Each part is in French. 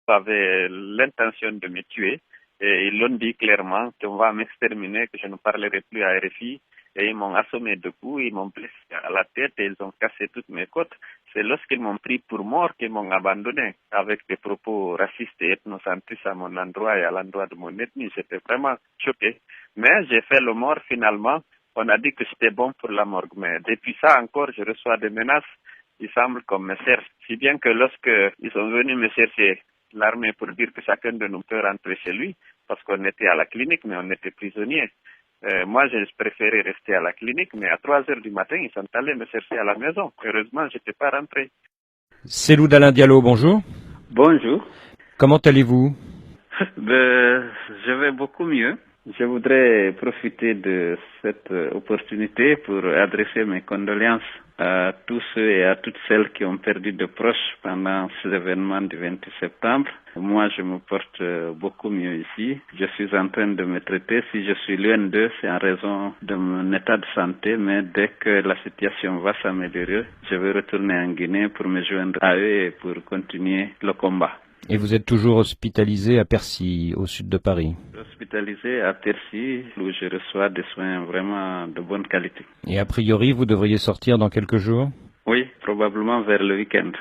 avaient l'intention de me tuer. Et ils l'ont dit clairement qu'on va m'exterminer, que je ne parlerai plus à RFI. Et ils m'ont assommé de coups, ils m'ont blessé à la tête et ils ont cassé toutes mes côtes. C'est lorsqu'ils m'ont pris pour mort qu'ils m'ont abandonné avec des propos racistes et ethnocentristes à mon endroit et à l'endroit de mon ethnie. J'étais vraiment choqué. Mais j'ai fait le mort finalement. On a dit que c'était bon pour la morgue. Mais depuis ça encore, je reçois des menaces. Il semble qu'on me cherche. Si bien que lorsqu'ils sont venus me chercher, l'armée, pour dire que chacun de nous peut rentrer chez lui, parce qu'on était à la clinique, mais on était prisonniers. Moi, j'ai préféré rester à la clinique, mais à 3 heures du matin, ils sont allés me chercher à la maison. Heureusement, je n'étais pas rentré. Cellou Dalein Diallo, bonjour. Bonjour. Comment allez-vous? Je vais beaucoup mieux. Je voudrais profiter de cette opportunité pour adresser mes condoléances à tous ceux et à toutes celles qui ont perdu de proches pendant ces événements du 28 septembre. Moi, je me porte beaucoup mieux ici. Je suis en train de me traiter. Si je suis loin d'eux, c'est en raison de mon état de santé, mais dès que la situation va s'améliorer, je vais retourner en Guinée pour me joindre à eux et pour continuer le combat. Et vous êtes toujours hospitalisé à Percy, au sud de Paris? Hospitalisé à Percy, où je reçois des soins vraiment de bonne qualité. Et a priori, vous devriez sortir dans quelques jours? Oui, probablement vers le week-end.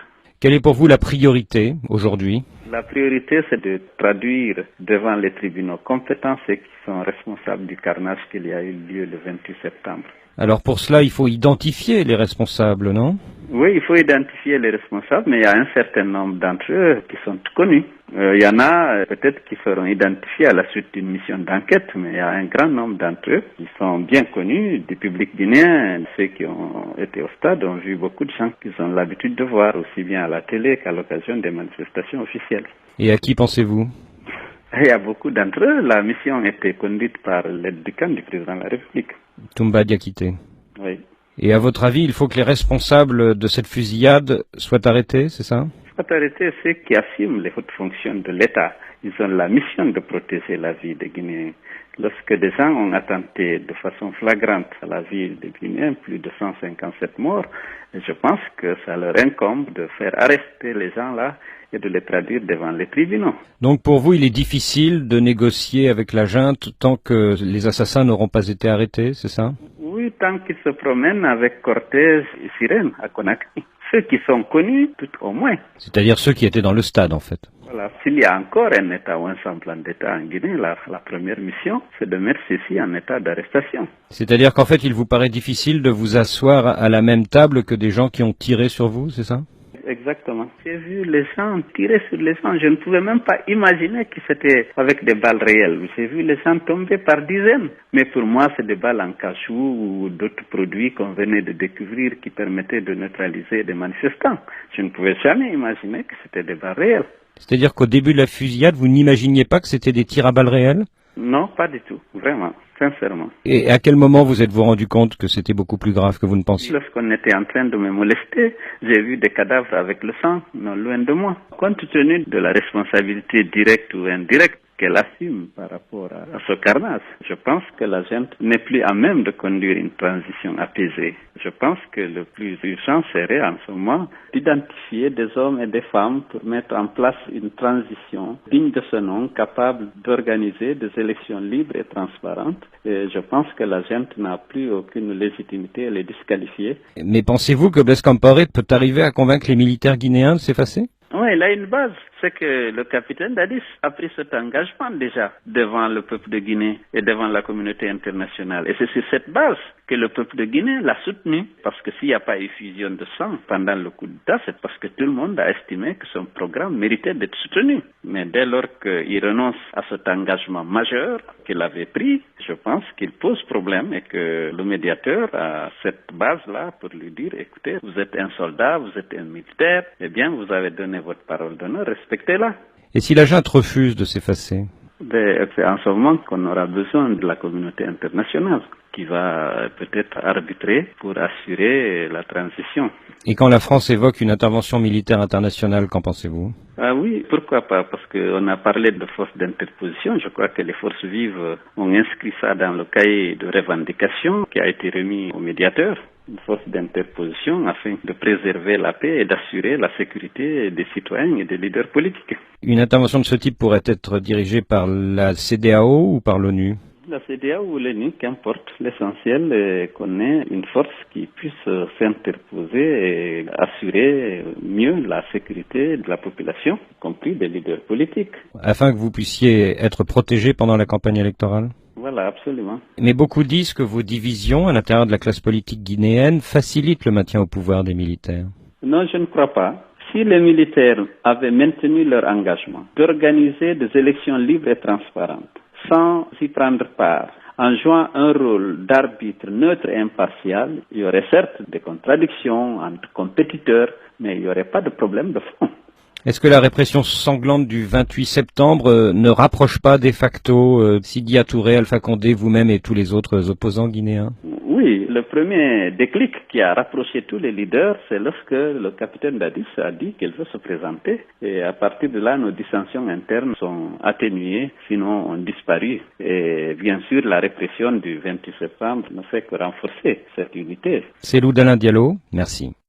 Quelle est pour vous la priorité aujourd'hui? La priorité, c'est de traduire devant les tribunaux compétents ceux qui sont responsables du carnage qu'il y a eu lieu le 28 septembre. Alors pour cela, il faut identifier les responsables, non? Oui, il faut identifier les responsables, mais il y a un certain nombre d'entre eux qui sont connus. Il y en a peut-être qui seront identifiés à la suite d'une mission d'enquête, mais il y a un grand nombre d'entre eux qui sont bien connus du public guinéen. Ceux qui ont été au stade ont vu beaucoup de gens qu'ils ont l'habitude de voir, aussi bien à la télé qu'à l'occasion des manifestations officielles. Et à qui pensez-vous? Il y a beaucoup d'entre eux. La mission a été conduite par l'aide du camp du président de la République. Toumba Diakité. Oui. Et à votre avis, il faut que les responsables de cette fusillade soient arrêtés, c'est ça? Il faut arrêter ceux qui assument les hautes fonctions de l'État. Ils ont la mission de protéger la vie des Guinéens. Lorsque des gens ont attenté de façon flagrante à la vie des Guinéens, plus de 157 morts, je pense que ça leur incombe de faire arrêter les gens-là et de les traduire devant les tribunaux. Donc pour vous, il est difficile de négocier avec la junte tant que les assassins n'auront pas été arrêtés, c'est ça? Oui, tant qu'ils se promènent avec cortège et sirène à Conakry. Ceux qui sont connus, tout au moins. C'est-à-dire ceux qui étaient dans le stade, en fait. Voilà. S'il y a encore un État ou un semblant d'État en Guinée, la première mission, c'est de mettre ceci en état d'arrestation. C'est-à-dire qu'en fait, il vous paraît difficile de vous asseoir à la même table que des gens qui ont tiré sur vous, c'est ça? Exactement. J'ai vu les gens tirer sur les gens. Je ne pouvais même pas imaginer que c'était avec des balles réelles. J'ai vu les gens tomber par dizaines. Mais pour moi, c'est des balles en cachou ou d'autres produits qu'on venait de découvrir qui permettaient de neutraliser des manifestants. Je ne pouvais jamais imaginer que c'était des balles réelles. C'est-à-dire qu'au début de la fusillade, vous n'imaginiez pas que c'était des tirs à balles réelles? Non, pas du tout. Vraiment. Sincèrement. Et à quel moment vous êtes-vous rendu compte que c'était beaucoup plus grave que vous ne pensiez? Lorsqu'on était en train de me molester, j'ai vu des cadavres avec le sang, non loin de moi. Compte tenu de la responsabilité directe ou indirecte qu'elle assume par rapport à ce carnage, je pense que la junte n'est plus à même de conduire une transition apaisée. Je pense que le plus urgent serait en ce moment d'identifier des hommes et des femmes pour mettre en place une transition digne de ce nom, capable d'organiser des élections libres et transparentes. Et je pense que la junte n'a plus aucune légitimité, elle est disqualifiée. Mais pensez-vous que Blaise Compaoré peut arriver à convaincre les militaires guinéens de s'effacer? Oui, il a une base. C'est que le capitaine Dadis a pris cet engagement déjà devant le peuple de Guinée et devant la communauté internationale. Et c'est sur cette base que le peuple de Guinée l'a soutenu. Parce que s'il n'y a pas eu fusion de sang pendant le coup d'État, c'est parce que tout le monde a estimé que son programme méritait d'être soutenu. Mais dès lors qu'il renonce à cet engagement majeur qu'il avait pris, je pense qu'il pose problème et que le médiateur a cette base-là pour lui dire, écoutez, vous êtes un soldat, vous êtes un militaire, eh bien vous avez donné votre parole d'honneur, respectez-la. Et si la junte refuse de s'effacer? C'est en ce moment qu'on aura besoin de la communauté internationale qui va peut-être arbitrer pour assurer la transition. Et quand la France évoque une intervention militaire internationale, qu'en pensez-vous? Ah oui, pourquoi pas? Parce qu'on a parlé de forces d'interposition. Je crois que les forces vives ont inscrit ça dans le cahier de revendication qui a été remis au médiateur. une force d'interposition afin de préserver la paix et d'assurer la sécurité des citoyens et des leaders politiques. Une intervention de ce type pourrait être dirigée par la CEDEAO ou par l'ONU? La CEDEAO ou l'ONU, qu'importe, l'essentiel est qu'on ait une force qui puisse s'interposer et assurer mieux la sécurité de la population, y compris des leaders politiques. Afin que vous puissiez être protégé pendant la campagne électorale? Voilà, absolument. Mais beaucoup disent que vos divisions à l'intérieur de la classe politique guinéenne facilitent le maintien au pouvoir des militaires. Non, je ne crois pas. Si les militaires avaient maintenu leur engagement d'organiser des élections libres et transparentes, sans y prendre part, en jouant un rôle d'arbitre neutre et impartial, il y aurait certes des contradictions entre compétiteurs, mais il n'y aurait pas de problème de fond. Est-ce que la répression sanglante du 28 septembre ne rapproche pas de facto Sidi Touré, Alpha Condé, vous-même et tous les autres opposants guinéens? Oui, le premier déclic qui a rapproché tous les leaders, c'est lorsque le capitaine Dadis a dit qu'il veut se présenter. Et à partir de là, nos dissensions internes sont atténuées, sinon ont disparu. Et bien sûr, la répression du 28 septembre ne fait que renforcer cette unité. Cellou Dalein Diallo, merci.